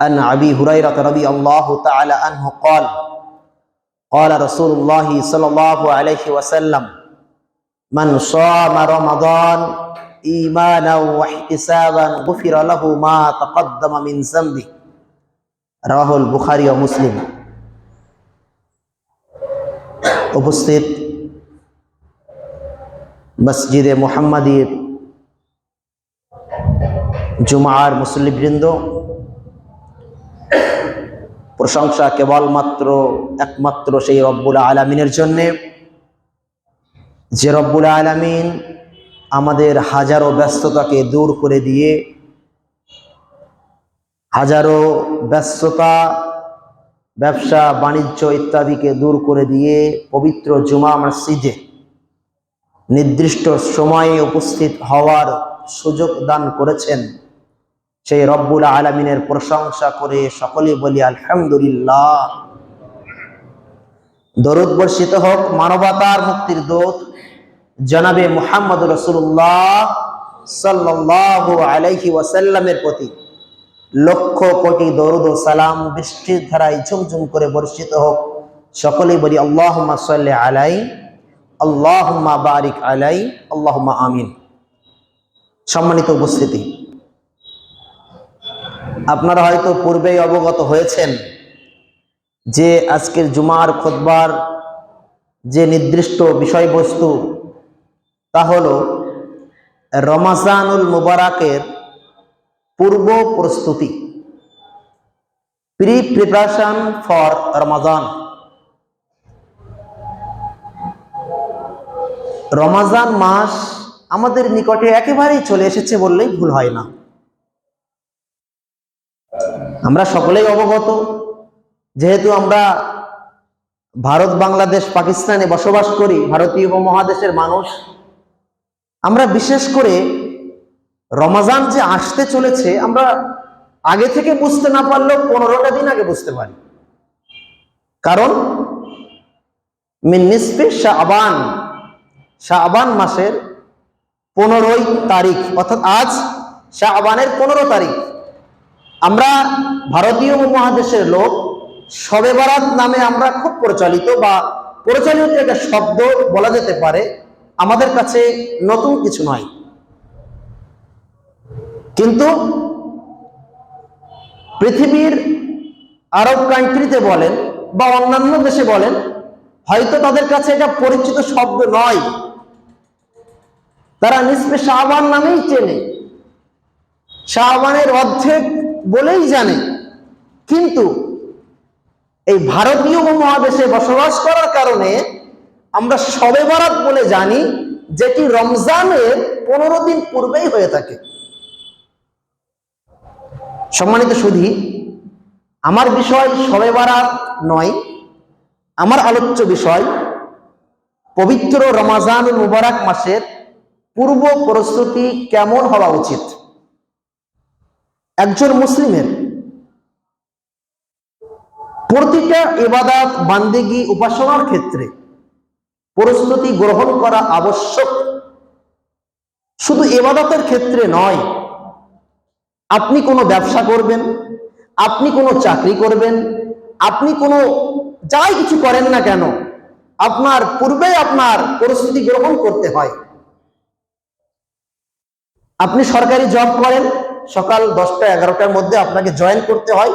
عن أبي هريرة رضي الله تعالى عنه قال قال رسول الله صلى الله عليه وسلم من صام رمضان إيمانا واحتسابا غفر له ما تقدم من ذنبه رواه البخاري ومسلم। উপস্থিত মসজিদে মুহাম্মাদীর জুমার মুসল্লিবৃন্দ, প্রশংসা কেবলমাত্র একমাত্র সেই রব্বুল আলামিনের জন্য, যে রব্বুল আলামিন আমাদের হাজারো ব্যস্ততাকে দূর করে দিয়ে, হাজারো ব্যস্ততা, ব্যবসা বাণিজ্য ইত্যাদিকে দূর করে দিয়ে পবিত্র জুমা মসজিদে নির্দিষ্ট সময়ে উপস্থিত হওয়ার সুযোগ দান করেছেন। সেই রব্বুল আলামিনের প্রশংসা করে সকলে বলি আলহামদুলিল্লাহ। দরুদ বর্ষিত হোক মানবতার মুক্তির দূত জনাবে মুহাম্মদ রাসূলুল্লাহ সাল্লাল্লাহু আলাইহি ওয়াসাল্লামের প্রতি লক্ষ কোটি দরুদ ও সালাম বৃষ্টির ধারায় ঝুমঝুম করে বর্ষিত হোক। সকলেই বলি আল্লাহুম্মা সাল্লি আলাইহি, আল্লাহুম্মা বারিক আলাইহি, আল্লাহুম্মা আমিন। সম্মানিত উপস্থিতি, আপনারা হয়তো পূর্বেই অবগত হয়েছেন যে আজকের জুমার খুতবার যে নির্দিষ্ট বিষয়বস্তু তা হলো রমাজানুল মুবারাকের পূর্ব প্রস্তুতি, প্রিপারেশন ফর রমাজান। রমাজান মাস আমাদের নিকটে একেবারেই চলে এসেছে বললেই ভুল হয় না। আমরা সকলেই অবগত, যেহেতু আমরা ভারত, বাংলাদেশ, পাকিস্তানে বসবাস করি, ভারতীয় উপমহাদেশের মানুষ, আমরা বিশেষ করে রমাজান যে আসতে চলেছে আমরা আগে থেকে বুঝতে না পারলেও 15টা দিন আগে বুঝতে পারি। কারণ মিন নিসফি শাবান, শাবান মাসের 15 তারিখ, অর্থাৎ আজ শাবানের 15 তারিখ, আমরা ভারতীয় উপমহাদেশের লোক শবে বারাত নামে আমরা খুব প্রচলিত একটা শব্দ বলা যেতে পারে, আমাদের কাছে নতুন কিছু নয়। কিন্তু পৃথিবীর আরব কান্ট্রিতে বলেন বা অন্যান্য দেশে বলেন, হয়তো তাদের কাছে এটা পরিচিত শব্দ নয়, তারা নিসফে শাবান নামেই চেনে, শাবানের অর্ধেক বলেই জানে। কিন্তু এই ভারতীয় উপমহাদেশে বসবাস করার কারণে আমরা শবে বরাত বলে জানি, যেটি রমজানের 15 দিন পূর্বেই হয়ে থাকে। সম্মানিত সুধী, আমার বিষয় শবে বরাত নয়, আমার আলোচ্য বিষয় পবিত্র রমাজানুল মুবারক মাসের পূর্ব প্রস্তুতি কেমন হওয়া উচিত। একজন মুসলিমের প্রতিটা ইবাদত, বান্দেগী, উপাসনার ক্ষেত্রে প্রস্তুতি গ্রহণ করা আবশ্যক। শুধু ইবাদতের ক্ষেত্রে নয়, আপনি কোনো ব্যবসা করবেন, আপনি কোনো চাকরি করবেন, আপনি কোনো যাই কিছু করেন না কেন, আপনার পূর্বে আপনার প্রস্তুতি গ্রহণ করতে হয়। আপনি সরকারি জব করেন, সকাল 10টা-11টার মধ্যে আপনাকে জয়েন করতে হয়।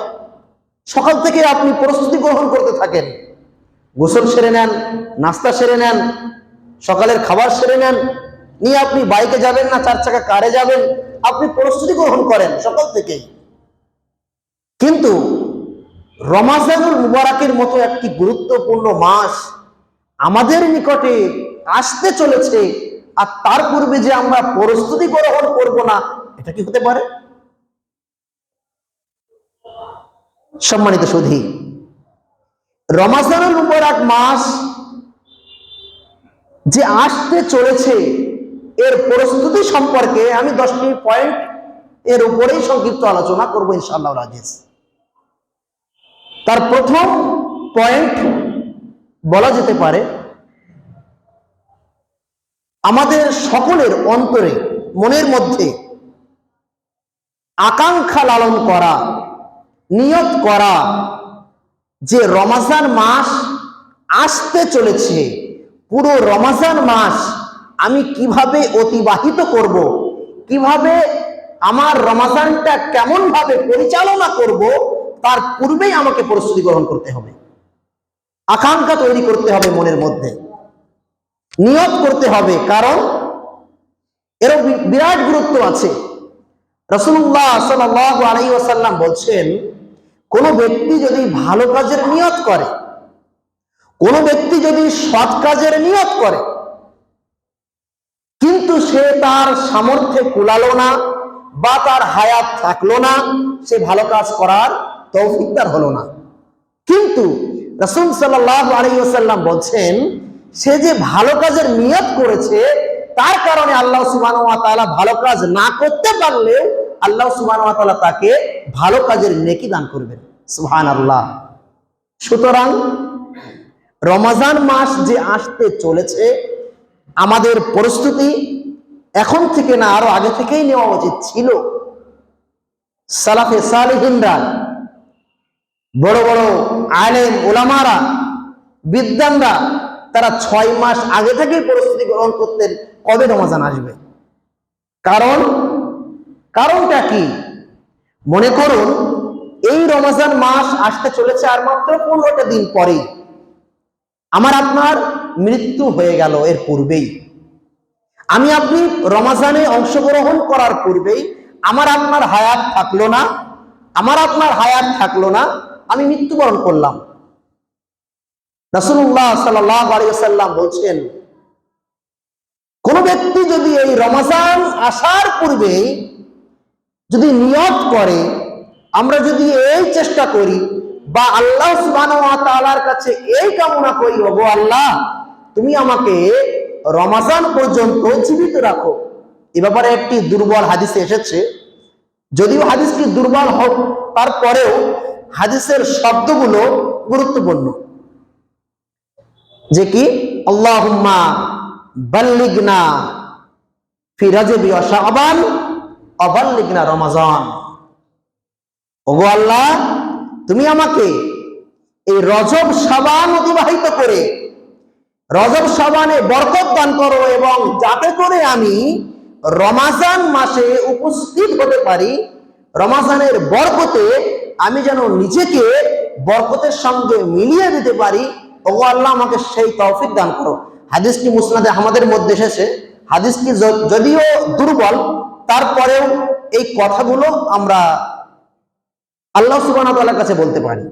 সকাল থেকে আপনি প্রস্তুতি গ্রহণ করতে থাকেন, গোসল সেরে নেন, নাস্তা সেরে নেন, সকালের খাবার সেরে নেন, নিয়ে আপনি বাইকে যাবেন না 4 চাকা কারে যাবেন, আপনি প্রস্তুতি গ্রহণ করেন সকাল থেকেই। কিন্তু রমাজানুল মুবারকের মতো একটি গুরুত্বপূর্ণ মাস আমাদের নিকটে আসতে চলেছে, আর তার পূর্বে যে আমরা প্রস্তুতি গ্রহণ করব না, এটা কি হতে পারে? সম্মানিত সুধী, রমাজানুল মুবারক মাস যে আসতে চলেছে এর প্রস্তুতি সম্পর্কে আমি 10টি পয়েন্ট এর উপরেই সংক্ষিপ্ত আলোচনা করব ইনশাআল্লাহ আজিজ। তার প্রথম পয়েন্ট বলা যেতে পারে, আমাদের সকলের অন্তরে, মনের মধ্যে আকাঙ্ক্ষা লালন করা নিয়ত করা যে রমজান মাস আসতে চলেছে, পুরো রমজান মাস আমি কিভাবে অতিবাহিত করব, কিভাবে আমার রমজানটা কেমন ভাবে পরিচালনা করব, তার পূর্বেই আমাকে প্রস্তুতি গ্রহণ করতে হবে, আকাঙ্ক্ষা তৈরি করতে হবে, মনের মধ্যে নিয়ত করতে হবে। কারণ এর বিরাট গুরুত্ব আছে। রাসূলুল্লাহ সাল্লাল্লাহু আলাইহি ওয়াসাল্লাম বলছেন, কোন ব্যক্তি যদি ভালো কাজের নিয়ত করে, কোন ব্যক্তি যদি সৎ কাজের নিয়ত করে, কিন্তু সে তার সামর্থ্যে কুলালো না বা তার হায়াত থাকলো না, সে ভালো কাজ করার তৌফিক তার হলো না। কিন্তু রাসূল সাল্লাল্লাহু আলাইহি ওয়াসাল্লাম বলছেন, সে যে ভালো কাজের নিয়ত করেছে, তার কারণে আল্লাহ সুবহানাহু ওয়া তাআলা ভালো কাজ না করতে পারলে আল্লাহ সুবহানাহু ওয়া তাআলা তাকে ভালো কাজের নেকি দান করবেন। সুবহানাল্লাহ। সুতরাং রমজান মাস যে আসতে চলেছে, আমাদের প্রস্তুতি এখন থেকে না, আরো আগে থেকেই নেওয়া উচিত ছিল। সালাফে সালেহিনরা, বড় বড় আলেম ওলামারা, বিদ্বানরা, তারা 6 মাস আগে থেকেই প্রস্তুতি গ্রহণ করতেন কবে রমজান আসবে। কারণটা কি? মনে করুন এই রমজান মাস আসতে চলেছে আর মাত্র 15টা দিন পরেই আমার আপনার মৃত্যু হয়ে গেল। এর পূর্বেই আমি আপনি রমজানে অংশগ্রহণ করার পূর্বেই আমার আপনার হায়াত থাকলো না, আমি মৃত্যুবরণ করলাম। রাসূলুল্লাহ সাল্লাল্লাহু আলাইহি ওয়াসাল্লাম বলছেন, কোন ব্যক্তি যদি এই রমজান আসার পূর্বেই যদি নিয়ত করে, আমরা যদি এই চেষ্টা করি বা আল্লাহ সুবহানাহু ওয়া তাআলার কাছে এই কামনা করি, ওগো আল্লাহ, তুমি আমাকে রমজান পর্যন্ত জীবিত রাখো। এ ব্যাপারে একটি দুর্বল হাদিসে এসেছে, যদিও হাদিসটি দুর্বল হোক তারপরেও হাদিসের শব্দগুলো গুরুত্বপূর্ণ, যে কি আল্লাহুম্মা বাল্লিগনা ফি রাজবি ওয়া শাবান ওয়া বাল্লিগনা রমাজান। ওগো আল্লাহ, তুমি আমাকে এই রজব শাবান অতিবাহিত করে রজব শাবানে বরকত দান করো, এবং যাতে করে আমি রমাজান মাসে উপস্থিত হতে পারি, রমাজানের বরকতে আমি যেন নিজেকে বরকতের সঙ্গে মিলিয়ে দিতে পারি। ওগো আল্লাহ, আমাকে সেই তৌফিক দান করো। হাদিসটি মুসনাদে আহমদের মধ্যে এসেছে। হাদিসটি যদিও দুর্বল, তারপরেও এই কথাগুলো আমরা আল্লাহ সুবহানাহু ওয়া তাআলার কাছে বলতে পারি।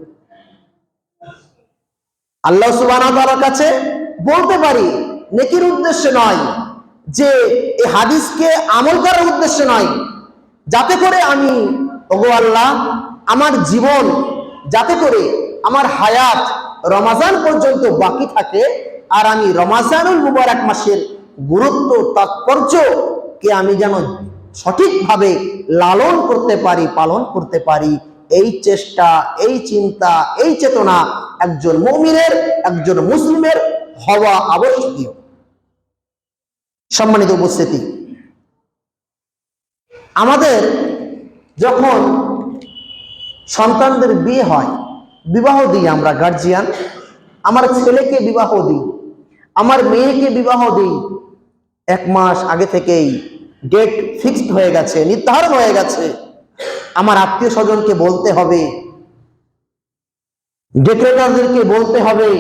আল্লাহ সুবহানাহু ওয়া তাআলার কাছে বলতে পারি, নেকির উদ্দেশ্যে নয়, যে এই হাদিসকে আমল করার উদ্দেশ্যে নয়, যাতে করে আমি, ওগো আল্লাহ, আমার জীবন, যাতে করে আমার হায়াত রমাজান পর্যন্ত বাকি থাকে, আর আমি রমাজানুল মুবারক মাসের গুরুত্ব তাৎপর্য কে আমি যেন সঠিকভাবে লালন করতে পারি, পালন করতে পারি, এই চেষ্টা, এই চিন্তা, এই চেতনা একজন মুমিনের, একজন মুসলিমের হওয়া আবশ্যকীয়। সম্মানিত উপস্থিতি, আমাদের যখন সন্তানদের বিয়ে হয়, বিবাহ দিই আমরা, গার্জিয়ান, আমার ছেলেকে বিবাহ দিই, আমার মেয়েকে বিবাহ দিই, 1 মাস আগে থেকেই ডেট ফিক্সড হয়ে গেছে, নির্ধারণ হয়ে গেছে। আমার আত্মীয় স্বজনকে বলতে হবে, ডেকোরেটরদেরকে বলতে হবে,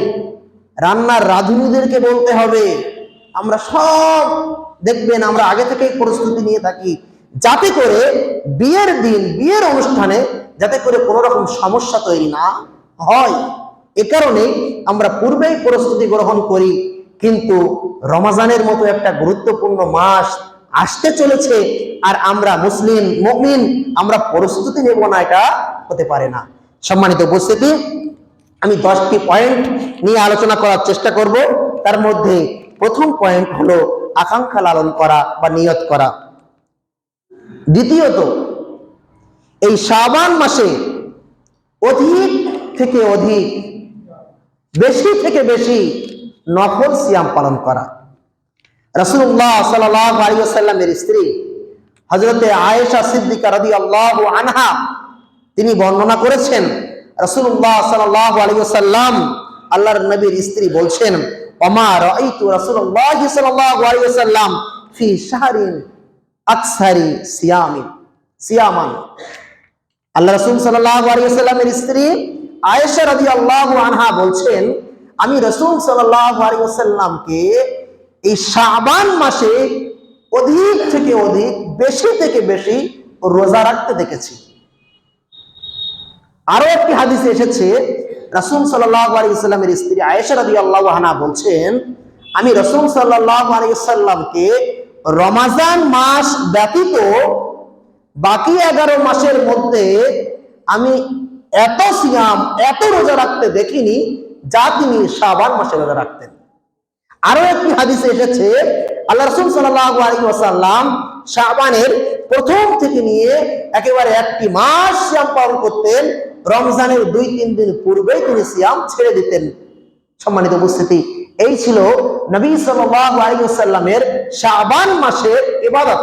রান্নার রাঁধুনিদেরকে বলতে হবে। আমরা সব দেখবেন আমরা আগে থেকেই প্রস্তুতি নিয়ে থাকি, যাতে করে বিয়ের দিন, বিয়ের অনুষ্ঠানে যাতে করে কোনো রকম সমস্যা তৈরি না হয়। এ কারণে আমরা পূর্বেই প্রস্তুতি গ্রহণ করি। কিন্তু রমজানের মতো একটা গুরুত্বপূর্ণ মাস আসতে চলেছে, আর আমরা মুসলিম মুমিন, আমরা প্রস্তুতি নেব না, এটা হতে পারে না। সম্মানিত উপস্থিতি, আমি 10টি পয়েন্ট নিয়ে আলোচনা করার চেষ্টা করব। তার মধ্যে প্রথম পয়েন্ট হলো আকাঙ্ক্ষা লালন করা বা নিয়ত করা। দ্বিতীয়ত, এই শাবান মাসে অধিক থেকে অধিক, বেশি থেকে বেশি নফল সিয়াম পালন করা। রাসূলুল্লাহ সাল্লাল্লাহু আলাইহি ওয়াসাল্লামের স্ত্রী হযরতে আয়েশা সিদ্দিকা রাদিয়াল্লাহু আনহা, তিনি বর্ণনা করেছেন, রাসূলুল্লাহ সাল্লাল্লাহু আলাইহি ওয়াসাল্লাম আল্লাহর নবীর স্ত্রী বলছেন, ওমা রাআইতু রাসূলুল্লাহ সাল্লাল্লাহু আলাইহি ওয়াসাল্লাম ফি শাহরিন আকসারি সিয়ামান। আল্লাহ রাসূল সাল্লাল্লাহু আলাইহি ওয়াসাল্লামের স্ত্রী আয়েশা রাদিয়াল্লাহু আনহা বলছেন, আমি রাসূল সাল্লাল্লাহু আলাইহি ওয়াসাল্লামকে এই শাবান মাসে অধিক থেকে অধিক, বেশি থেকে বেশি রোজা রাখতে দেখেছি। আরো একটি হাদিসে এসেছে, রাসূল সাল্লাল্লাহু আলাইহি ওয়াসাল্লামের স্ত্রী আয়েশা রাদিয়াল্লাহু আনহা বলছেন, আমি রাসূল সাল্লাল্লাহু আলাইহি ওয়াসাল্লামকে রমজান মাস ব্যতীত বাকি 11 মাসের মধ্যে আমি এত সিয়াম, এত রোজা রাখতে দেখিনি যা তিনি শাবান মাসে রোজা রাখতেন। আরো একটি হাদিসে এসেছে, আল্লাহ রাসূল সাল্লাল্লাহু আলাইহি ওয়াসাল্লাম শাবানের প্রথম থেকে নিয়ে একেবারে একটি মাস সিয়াম পালন করতেন। রমজানের 2-3 দিন পূর্বেই তিনি সিয়াম ছেড়ে দিতেন। সম্মানিত উপস্থিতি, এই ছিল নবী সাল্লাল্লাহু আলাইহি ওয়াসাল্লামের শাবান মাসের ইবাদত।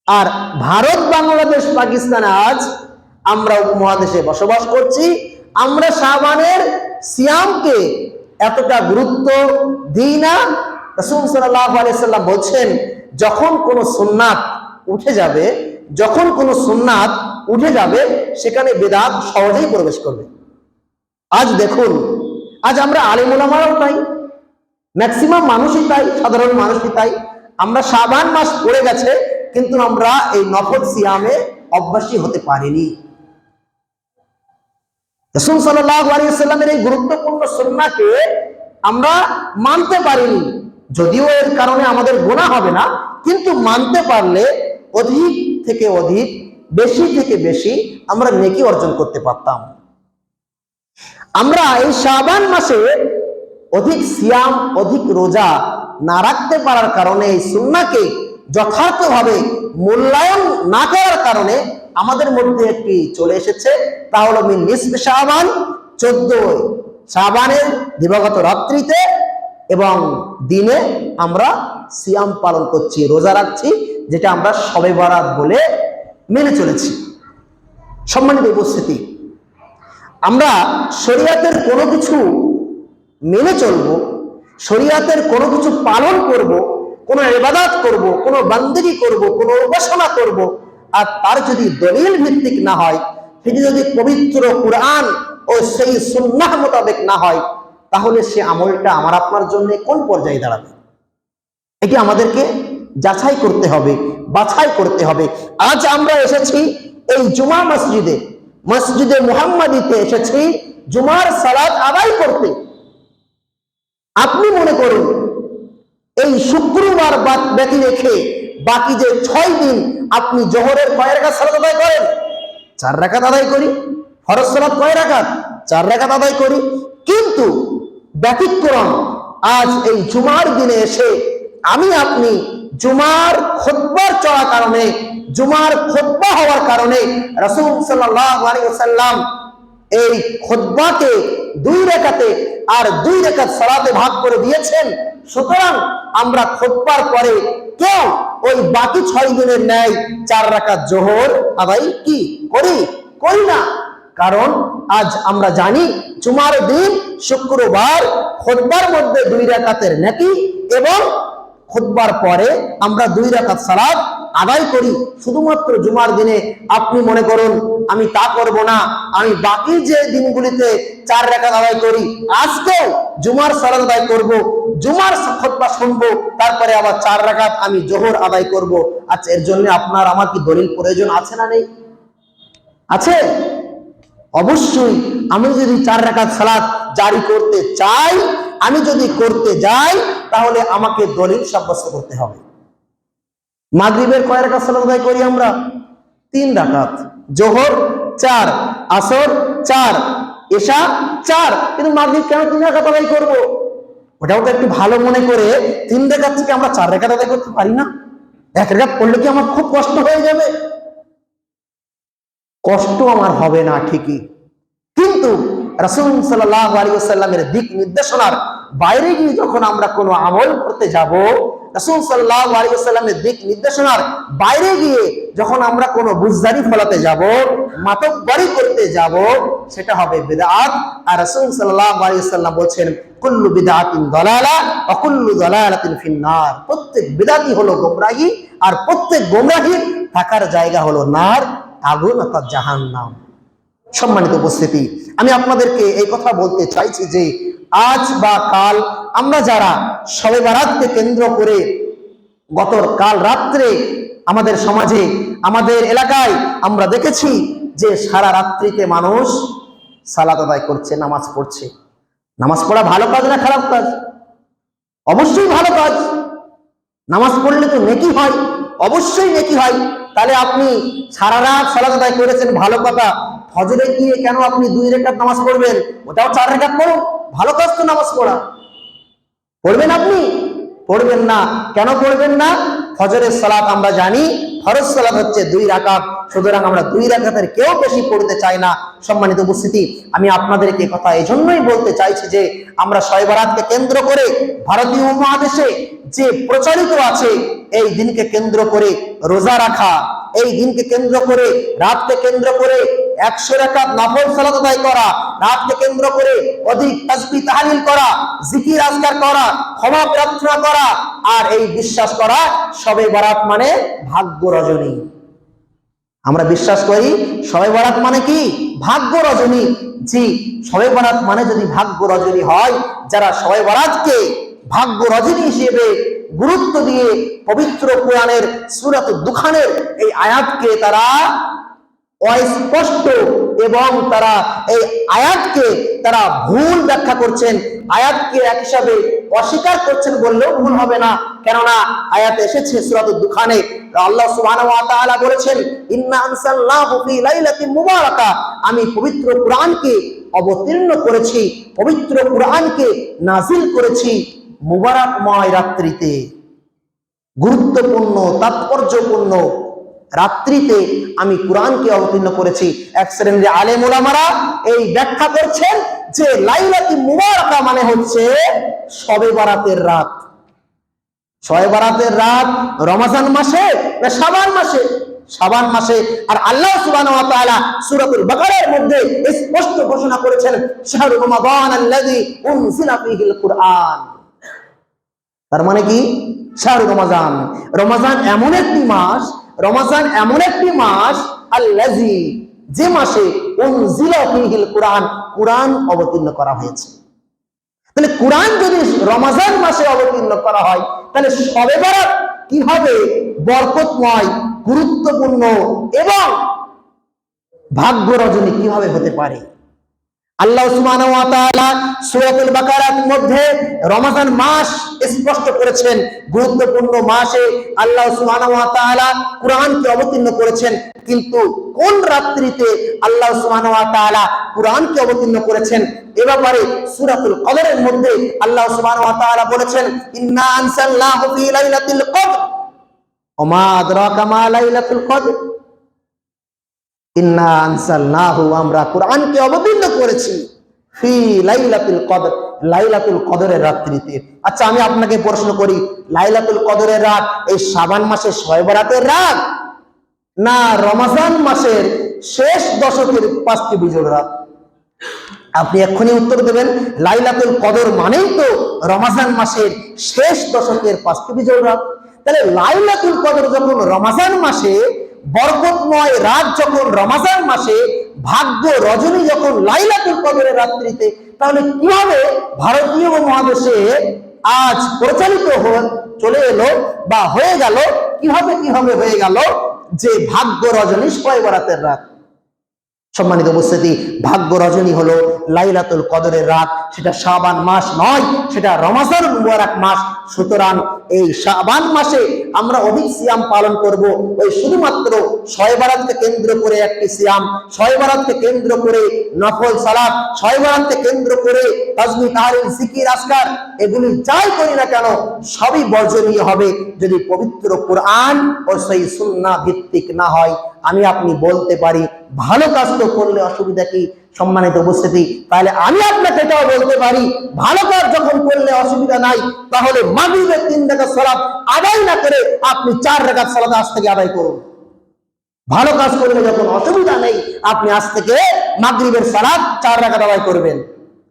আর ভারত, বাংলাদেশ, পাকিস্তান, আজ আমরা উপমহাদেশে বসবাস করছি, আমরা শাবানের সিয়ামকে এতটা গুরুত্ব দিই না। রাসূল সাল্লাল্লাহু আলাইহি ওয়াসাল্লাম বলছেন, যখন কোনো সুন্নাত উঠে যাবে সেখানে বিদআত সহজেই প্রবেশ করবে। আজ দেখুন, আজ আমরা আলেম ওলামারাও তাই, ম্যাক্সিমাম মানুষই তাই, সাধারণ মানুষই তাই। আমরা শাবান মাস পড়ে গেছে, কিন্তু আমরা এই নফল সিয়ামে অভ্যাসী হতে পারিনি। রাসূল সাল্লাল্লাহু আলাইহি ওয়াসাল্লামের এই গুরুত্বপূর্ণ সুন্নাহকে আমরা মানতে পারিনি। যদিও এর কারণে আমাদের গুনাহ হবে না, কিন্তু মানতে পারলে অধিক থেকে অধিক, বেশি থেকে বেশি আমরা নেকি অর্জন করতে পারতাম। আমরা এই শাবান মাসে অধিক সিয়াম, অধিক রোজা না রাখতে পারার কারণে, এই সুন্নাহকে যথার্থভাবে মূল্যায়ন না করার কারণে আমাদের মধ্যে একটি চলে এসেছে, তা হলো মিন নিসফে শাবান, 14 শাবানের দিবাগত রাত্রিতে এবং দিনে আমরা সিয়াম পালন করছি, রোজা রাখছি, যেটা আমরা শবে বরাত বলে মেনে চলেছি। সম্মানিত উপস্থিতি, আমরা শরীয়তের কোনো কিছু মেনে চলব, শরীয়তের কোনো কিছু পালন করব, কোনো ইবাদত করব, কোনো বান্দেগী করব, কোনো উপাসনা করব, আর তার যদি দলিল ভিত্তিক না হয়, সেটি যদি পবিত্র কুরআন ও সেই সুন্নাহ মোতাবেক না হয়, তাহলে সে আমলটা আমার আপনার জন্য কোন পর্যায়ে দাঁড়াবে? এটি আমাদেরকে যাচাই করতে হবে, বাছাই করতে হবে। আজ আমরা এসেছি এই জুমা মসজিদে মুহাম্মাদিতে এসেছি জুমার সালাত আদায় করতে। আপনি মনে করুন, এই শুক্রবার ব্যতি রেখে বাকি যে 6 দিন আপনি জোহরের কয় রাকাত সালাত আদায় করেন? 4 রাকাত আদায় করি। ফরজ সালাত কয় রাকাত? 4 রাকাত আদায় করি। কিন্তু ব্যতিক্রম, আজ এই জুমার দিনে এসে আপনি জুমার খুতবার চলার কারণে, জুমার খুতবা হওয়ার কারণে রাসূল সাল্লাল্লাহু আলাইহি ওয়াসাল্লাম এই খুতবাকে 2 রাকাতে আর 2 রাকাত সালাতে ভাগ করে দিয়েছেন। সুতরাং আমরা খুতবার পরে কেউ ওই বাকি 6 দিনের ন্যায় 4 রাকাত জোহর আদায় করি না। কারণ আজ আমরা জানি জুমার দিন শুক্রবার খুতবার মধ্যে 2 রাকাতের নেকি এবং খুতবার পরে আমরা 2 রাকাত সালাত আদায় করি। শুধুমাত্র জুমার দিনে আপনি মনে করুন আমি তা করব না, আমি বাকি যে দিনগুলিতে 4 রাকাত আদায় করি, আজকেও জুমার সালাত আদায় করব, জুমার খুতবা শুনবো, তারপরে আবার 4 রাকাত আমি জোহর আদায় করব। আচ্ছা, এর জন্য আপনার আমার কি দলিল প্রয়োজন আছে না নেই? আছে। অবশ্যই আমি যদি 4 রাকাত সালাত জারি করতে চাই, আমি যদি করতে যাই, তাহলে আমাকে দলিল সাব্যস্ত করতে হবে। মাগরিবের কয় রাকাত সালাত আদায় করি আমরা? 3 রাকাত। জোহর 4, আসর 4, এশা 4। কিন্তু মাগরিব কেন 3 রাকাত আদায় করব? ওটাও তো একটু ভালো মনে করে 3 রাকাত থেকে আমরা 4 রাকাত আদায় করতে পারি না? 1 রাকাত পড়লে কি আমার খুব কষ্ট হয়ে যাবে? কষ্ট আমার হবে না ঠিকই, কিন্তু রাসূল সাল্লাল্লাহু আলাইহি ওয়াসাল্লামের দিক নির্দেশনার বাইরে গিয়ে যখন আমরা কোনো আমল করতে যাব, রাসূল সাল্লাল্লাহু আলাইহি ওয়াসাল্লামের দিক নির্দেশনার বাইরে গিয়ে যখন আমরা কোনো বুজদারি ফলাতে যাব, মাতব্বরি করতে যাব, সেটা হবে বিদআত। আর রাসূল সাল্লাল্লাহু আলাইহি ওয়াসাল্লাম বলেন কুল্লু বিদআতিন দালালা ওয়া কুল্লু দালালাতিন ফিন্নার। প্রত্যেক বিদআতই হলো গোমরাহি, আর প্রত্যেক গোমরাহির থাকার জায়গা হলো নার, আগুন অর্থাৎ জাহান্নাম। সম্মানিত উপস্থিতি, আমি আপনাদেরকে এই কথা বলতে চাইছি যে আজ বা কাল আমরা যারা শবে বারাতকে কেন্দ্র করে কাল রাত্রে আমাদের সমাজে, আমাদের এলাকায় আমরা দেখেছি যে সারা রাত্রিতে মানুষ সালাত আদায় করছে, নামাজ পড়ছে। নামাজ পড়া ভালো কাজ না খারাপ কাজ? অবশ্যই ভালো কাজ। নামাজ পড়লে তো নেকি হয়, অবশ্যই নেকি হয়। তাহলে আপনি সারা রাত সালাত আদায় করেছেন, ভালো কথা। ফজরে গিয়ে কেন আপনি 2 রাকাত নামাজ পড়বেন? ওটাও 4 রাকাত পড়ুন, ভালো কাজ তো নামাজ পড়া। পড়বেন আপনি? পড়বেন না। কেন পড়বেন না? ফজরের সালাত আমরা জানি ফরজ সালাত হচ্ছে 2 রাকাত, সুতরাং আমরা 2 রাকাতের কেউ বেশি পড়তে চাই না। সম্মানিত উপস্থিতি, আমি আপনাদেরকে কথা এই জন্যই বলতে চাইছি যে আমরা শবে বারাতকে কেন্দ্র করে ভারতীয় উপমহাদেশে যে প্রচলিত আছে, এই দিনকে কেন্দ্র করে রোজা রাখা, এই দিনকে কেন্দ্র করে, রাতকে কেন্দ্র করে 100 রাকাত নফল সালাত আদায় করা, রাতকে কেন্দ্র করে অধিক তাসবিহ তাহলিল করা, জিকির আজকার করা, ক্ষমা প্রার্থনা করা, আর এই বিশ্বাস করা শবে বারাত মানে ভাগ্য রজনী। আমরা বিশ্বাস করি শবে বারাত মানে কি? ভাগ্য রজনী। জি, শবে বারাত মানে যদি ভাগ্য রজনী হয়, যারা শবে বারাতকে ভাগ্য রজনী হিসেবে গুরুত্ব দিয়ে পবিত্র কোরআনের সূরাতুদ দুখানের এই আয়াতকে তারা অস্পষ্ট এবং তারা এই আয়াতকে তারা ভুল ব্যাখ্যা করছেন, আয়াতকে এক হিসাবে অস্বীকার করছেন বললেও ভুল হবে না। কেননা আয়াতে এসেছে সূরাতুদ দুখানে আল্লাহ সুবহানাহু ওয়া তাআলা বলেছেন ইন্না আনসালনাহু ফি লাইলাতিন মুবারাকা, আমি পবিত্র কোরআনকে অবতীর্ণ করেছি, পবিত্র কোরআনকে নাজিল করেছি মুবারকময় রাত্রিতে। গুরুত্বপূর্ণ, তাৎপর্যপূর্ণ রাত্রিতে আমি কোরআনকে অবতীর্ণ করেছি। এক শ্রেণীর আলেম ওলামারা এই ব্যাখ্যা করছেন যে লাইলাতুল মুবারাকা মানে হচ্ছে শবে বারাতের রাত। শবে বারাতের রাত রমজান মাসে না শাবান মাসে? শাবান মাসে। আর আল্লাহ সুবহানাহু ওয়া তাআলা সূরাতুল বাকারার মধ্যে স্পষ্ট ঘোষণা করেছেন শাহরু রমাদান আল্লাযী উনজিলা ফীহিল কুরআন। তার মানে কি? শাহরু রমাজান, রমজান এমন একটি মাস, রমজান এমন একটি মাস আল্লাযী, যে মাসে উনজিলা ফীহিল কুরআন, কুরআন অবতীর্ণ করা হয়েছে। তাহলে কুরআন যদি রমজান মাসে অবতীর্ণ করা হয়, তাহলে শবে বারাত কিভাবে বরকতময়, গুরুত্বপূর্ণ এবং ভাগ্য রজনী কিভাবে হতে পারে? আল্লাহ সুবহানাহু ওয়া তাআলা সূরাতুল বাকারার মধ্যে রমজান মাস স্পষ্ট করেছেন। গুরুত্বপূর্ণ মাসে আল্লাহ সুবহানাহু ওয়া তাআলা কুরআনকে অবতীর্ণ করেছেন, কিন্তু কোন রাত্রিতে আল্লাহ সুবহানাহু ওয়া তাআলা কুরআনকে অবতীর্ণ করেছেন এ ব্যাপারে সূরাতুল কদরের মধ্যে আল্লাহ সুবহানাহু ওয়া তাআলা বলেছেন ইন্না আনসালনাহু ফি লাইলাতিল কদর ওয়া মা আদরাকা মা লাইলাতুল কদর। ইন্না আনসালনাহু, আমরা কোরআনকে অবতীর্ণ করেছি ফি লাইলাতুল কদর, লাইলাতুল কদরের রাত্রিতে। আচ্ছা, আমি আপনাকে প্রশ্ন করি, লাইলাতুল কদরের রাত এই শাবান মাসের শবে বারাতের রাত, না রমজান মাসের শেষ দশকের 5টি বিজোড় রাত? আপনি এক্ষুনি উত্তর দেবেন লাইলাতুল কদর মানেই তো রমজান মাসের শেষ দশকের 5টি বিজোড় রাত। তাহলে লাইলাতুল কদর যখন রমজান মাসে, বরকতময় রাত যখন রমজান মাসে, ভাগ্য রজনী যখন লাইলাতুল কদরের রাত্রিতে, তাহলে কিভাবে ভারতীয় মহাদেশে আজ প্রচলিত চলে এলো বা হয়ে গেল, কিভাবে হয়ে গেল যে ভাগ্য রজনী শবে বারাতের রাত? সম্মানিত উপস্থিতি, ভাগ্য রজনী হলো লাইলাতুল কদরের রাত। সেটা শাবান মাস নয়, সেটা রমজান মুবারক মাস। সুতরাং এই শাবান মাসে আমরা অধিক সিয়াম পালন করব। ওই শুধুমাত্র শবে বারাতকে কেন্দ্র করে একটি সিয়াম, শবে বারাতকে কেন্দ্র করে নফল সালাত, শবে বারাতকে কেন্দ্র করে তাসবিহ তাহলিল জিকির আজকার, এগুলি যাই করি না কেন সবই বর্জনীয় হবে যদি পবিত্র কোরআন ও সেই সুন্নাহ ভিত্তিক না হয়। আমি আপনি বলতে পারি ভালো কাজ তো করলে অসুবিধা কি? সম্মানিত উপস্থিতি, তাহলে আমি আপনাকে এটাও বলতে পারি, ভালো কাজ যখন করলে অসুবিধা নাই, তাহলে মাগরিবের 3 রাকাত সালাত আদায় না করে আপনি 4 রাকাত সালাত আজ থেকে আদায় করুন। ভালো কাজ করলে যখন অসুবিধা নেই, আপনি আজ থেকে মাগরিবের সালাত 4 রাকাত আদায় করবেন।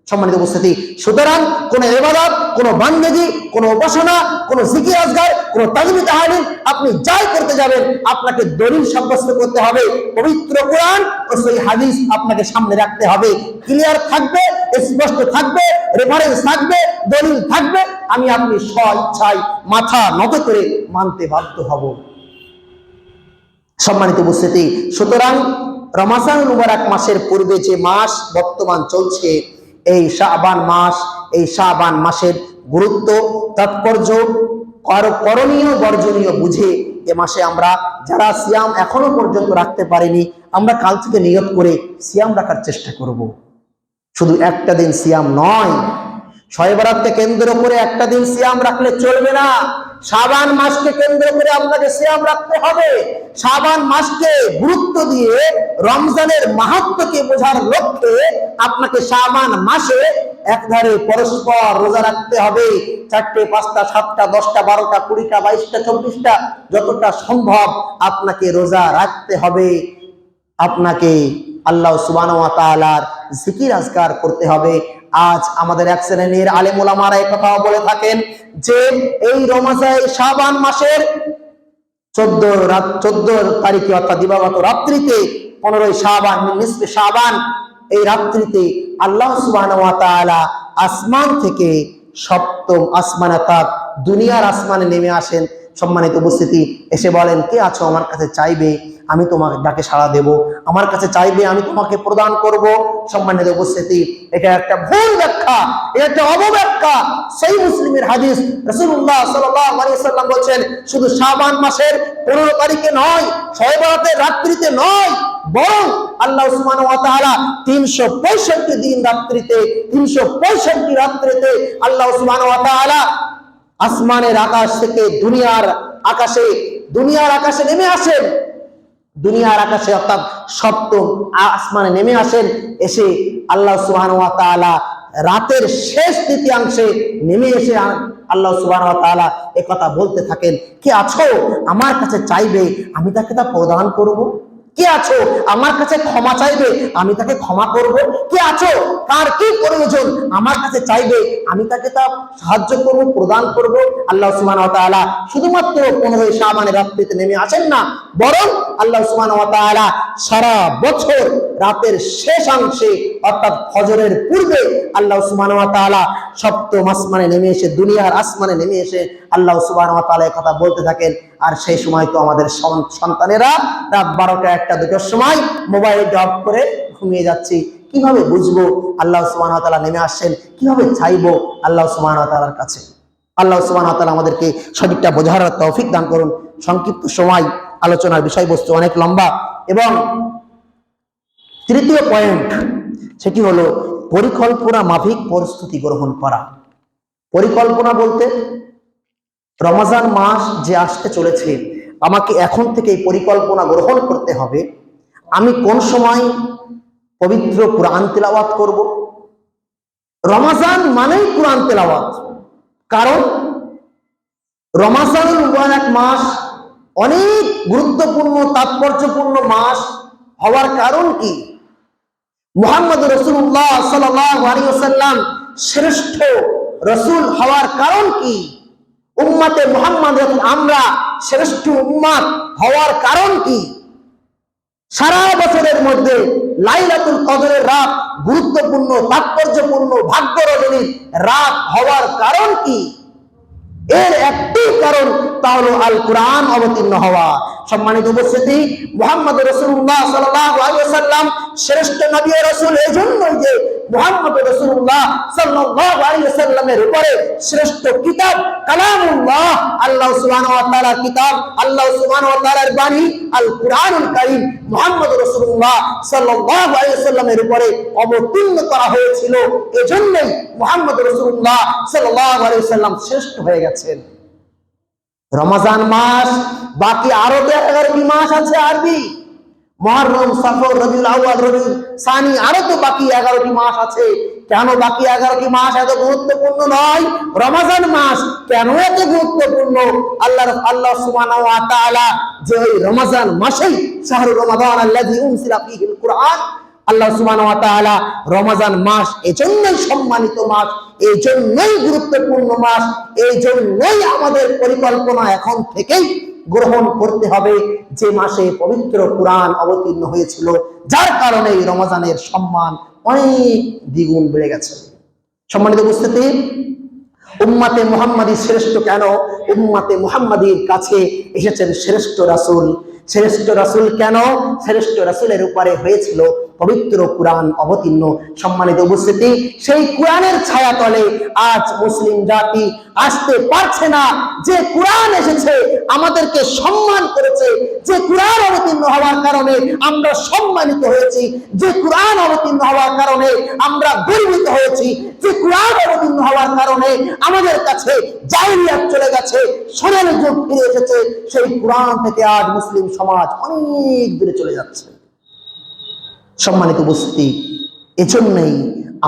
সম্মানিত উপস্থিতি, সুতরাং কোন ইবাদত, কোন বান্দেগি, কোন উপাসনা, কোন জিকির আজগার, কোন তাজবীহ তাহলিল আপনি যাই করতে যাবেন, আপনাকে দলিল সাব্যস্ত করতে হবে। পবিত্র কোরআন ও সহিহ হাদিস আপনাকে সামনে রাখতে হবে। ক্লিয়ার থাকবে, স্পষ্ট থাকবে, রেফারেন্স থাকবে, দলিল থাকবে, আমি আপনি স্ব-ইচ্ছায় মাথা নত করে মানতে বাধ্য হব। সম্মানিত উপস্থিতি, সুতরাং রমজানুল মুবারক মাসের পূর্বে যে মাস বর্তমান চলছে, এই শাবান মাস, এই শাবান মাসের গুরুত্ব, তাৎপর্য, করণীয় বর্জনীয় বুঝে এ মাসে আমরা যারা সিয়াম এখনো পর্যন্ত রাখতে পারিনি, আমরা কাল থেকে নিয়ত করে সিয়াম রাখার চেষ্টা করব। শুধু একটা দিন সিয়াম নয়, শবে বরাতকে কেন্দ্র করে একটা দিন সিয়াম রাখলে চলবে না। শাবান মাসকে কেন্দ্র করে আপনাকে সিয়াম রাখতে হবে। শাবান মাসকে গুরুত্ব দিয়ে রমজানের মাহাত্ম্যকে বোঝার লক্ষ্যে আপনাকে শাবান মাসে একধারে পরস্পর রোজা রাখতে হবে। 4টে, 5টা, 7টা, 10টা, 12টা, 20টা, 22টা, 24টা, যতটা সম্ভব আপনাকে রোজা রাখতে হবে। আপনাকে আল্লাহ সুবহানাহু ওয়া তাআলার জিকির আজকার করতে হবে। আজ আমাদের এক শ্রেণীর আলেম ওলামারা এই কথা বলে থাকেন যে এই রমজান শাবান মাসের 14 তারিখে অর্থাৎ দিবাগত রাত্রিতে 15ই শাবান, নিসফে শাবান, এই রাত্রিতে আল্লাহ সুবহানাহু ওয়া তাআলা আসমান থেকে 7ম আসমান অর্থাৎ দুনিয়ার আসমানে নেমে আসেন। সম্মানিত উপস্থিতি, এসে বলেন, কে আছো আমার কাছে চাইবে, আমি তোমাকে ডাকে সাড়া দেব, আমার কাছে চাইবে, আমি তোমাকে প্রদান করব। সম্মানিত উপস্থিতি, এটা একটা ভুল ব্যাখ্যা, এটা একটা অবব্যাখ্যা। সহিহ মুসলিমের হাদিস, রাসূলুল্লাহ সাল্লাল্লাহু আলাইহি ওয়াসাল্লাম বলেন, শুধু শাবান মাসের 15 তারিখে নয়, শবে বরাতের রাত্রিতে নয়, বরং আল্লাহ সুবহানাহু ওয়া তাআলা 365 দিন রাত্রিতে, 365 রাত্রিতে আল্লাহ সুবহানাহু ওয়া তাআলা আসমানের আকাশ থেকে দুনিয়ার আকাশে নেমে আসেন। দুনিয়ার আকাশে অর্থাৎ 7ম আসমানে নেমে আসেন। এসে আল্লাহ সুবহানাহু ওয়া তাআলা রাতের শেষ তৃতীয়াংশে নেমে এসে আল্লাহ সুবহানাহু ওয়া তাআলা একথা বলতে থাকেন, কে আছো আমার কাছে চাইবে, আমি তাকে তা প্রদান করব। কে আছো আমার কাছে ক্ষমা চাইবে, আমি তাকে ক্ষমা করব। কে আছো কার কি প্রয়োজন আমার কাছে চাইবে, আমি তাকে তা সাহায্য করব, প্রদান করব। আল্লাহ সুবহানাহু ওয়া তাআলা শুধুমাত্র 15ই শাবানের রাত্রিতে নেমে আসেন না, বরং আল্লাহ সুবহানাহু ওয়া তাআলা সারা বছর রাতের শেষাংশে অর্থাৎ ফজরের পূর্বে আল্লাহ সুবহানাহু ওয়া তাআলা 7ম আসমানে নেমে এসে, দুনিয়ার আসমানে নেমে এসে আল্লাহ সুবহানাহু ওয়া তাআলা এই কথা বলতে থাকেন। আর সেই সময় তো আমাদের সন্তানেরা রাত 12টা, 1টা, 2টার সময় মোবাইল অফ করে ঘুমিয়ে যাচ্ছে। কিভাবে বুঝবো আল্লাহ সুবহানাহু ওয়া তাআলা নেমে আসছেন? কিভাবে চাইবো আল্লাহ সুবহানাহু ওয়া তাআলার কাছে? আল্লাহ সুবহানাহু ওয়া তাআলা আমাদেরকে সঠিকটা বোঝার তৌফিক দান করুন। সংক্ষিপ্ত সময়, আলোচনার বিষয়বস্তু অনেক লম্বা। এবং তৃতীয় পয়েন্ট, সেটি হলো পরিকল্পনা মাফিক প্রস্তুতি গ্রহণ করা। পরিকল্পনা বলতে রমজান মাস যে আসতে চলেছে, আমাকে এখন থেকে পরিকল্পনা গ্রহণ করতে হবে। আমি কোন সময় পবিত্র কোরআন তেলাওয়াত করব। রমজান মানেই কোরআন তেলাওয়াত, কারণ রমজানুল মুবারক মাস অনেক গুরুত্বপূর্ণ, তাৎপর্যপূর্ণ মাস হওয়ার কারণ কি? মুহাম্মদ রাসূলুল্লাহ সাল্লাল্লাহু আলাইহি ওয়াসাল্লাম শ্রেষ্ঠ রাসূল হওয়ার কারণ কি? উম্মতে মুহাম্মদ, আমরা শ্রেষ্ঠ উম্মত হওয়ার কারণ কি? সারা বছরের মধ্যে লাইলাতুল কদরের রাত গুরুত্বপূর্ণ, তাৎপর্যপূর্ণ, ভাগ্য রজনীর রাত হওয়ার কারণ কি? এর একটি কারণ, তা হলো আল কোরআন অবতীর্ণ হওয়া। সম্মানিত উপস্থিতি, মুহাম্মদ রাসূলুল্লাহ সাল্লাল্লাহু আলাইহি ওয়াসাল্লাম শ্রেষ্ঠ নবী ও রাসূল এজন্যই যে মুহাম্মদ রাসূলুল্লাহ সাল্লাল্লাহু আলাইহি ওয়াসাল্লামের উপরে শ্রেষ্ঠ কিতাব কালামুল্লাহ, আল্লাহ সুবহানাহু ওয়া তাআলার কিতাব, আল্লাহ সুবহানাহু ওয়া তাআলার বাণী আল কোরআনুল কারীম মুহাম্মদ রাসূলুল্লাহ সাল্লাল্লাহু আলাইহি ওয়াসাল্লামের উপরে অবতীর্ণ করা হয়েছিল। এজন্যই মুহাম্মদ রাসূলুল্লাহ সাল্লাল্লাহু আলাইহি ওয়াসাল্লাম শ্রেষ্ঠ হয়ে গেছেন। রমজান মাস বাকি আরো 11টি মাস আছে আরবি, মুহররম, সফর, রবিউল আউয়াল, রবিউল সানি, আরো তো বাকি 11টি মাস আছে। কেন বাকি 11টি মাস এত গুরুত্বপূর্ণ নয়? রমজান মাস কেন এত গুরুত্বপূর্ণ? আল্লাহ সুবহানাহু ওয়া তাআলা যে ওই রমজান মাসেই শাহরুর রমাদান আল্লাযী উনজিলা ফীহিল কুরআন, আল্লাহ সুবহানাহু ওয়া তাআলা রমজান মাস এজন্যই সম্মানিত মাস, এজন্যই গুরুত্বপূর্ণ মাস, এজন্যই আমাদের পরিকল্পনা এখন থেকেই গ্রহণ করতে হবে যে মাসে পবিত্র কুরআন অবতীর্ণ হয়েছিল, যার কারণে এই রমজানের সম্মান অনেক দ্বিগুণ বেড়ে গেছে। সম্মানিত উপস্থিতি, উম্মতে মুহাম্মাদী শ্রেষ্ঠ কেন? উম্মতে মুহাম্মাদীর কাছে এসেছেন শ্রেষ্ঠ রাসূল। শ্রেষ্ঠ রাসূল কেন? শ্রেষ্ঠ রাসূলের উপরে হয়েছিল পবিত্র কুরআন অবতীর্ণ। সম্মানিত উপস্থিতি, সেই কুরআনের ছায়াতলে আজ মুসলিম জাতি আসতে পারছে না। যে কুরআন এসেছে আমাদেরকে সম্মান করেছে, যে কুরআন অবতীর্ণ হওয়ার কারণে আমরা সম্মানিত হয়েছি, যে কুরআন অবতীর্ণ হওয়ার কারণে আমরা গর্বিত হয়েছি, যে কুরআন অবতীর্ণ হওয়ার কারণে আমাদের কাছে জাহিলিয়াত চলে গেছে, সোনালী যুগ ফিরে এসেছে, সেই কুরআন থেকে আজ মুসলিম সমাজ অনেক দূরে চলে যাচ্ছে। সম্মানিত উপস্থিতি, এজন্যই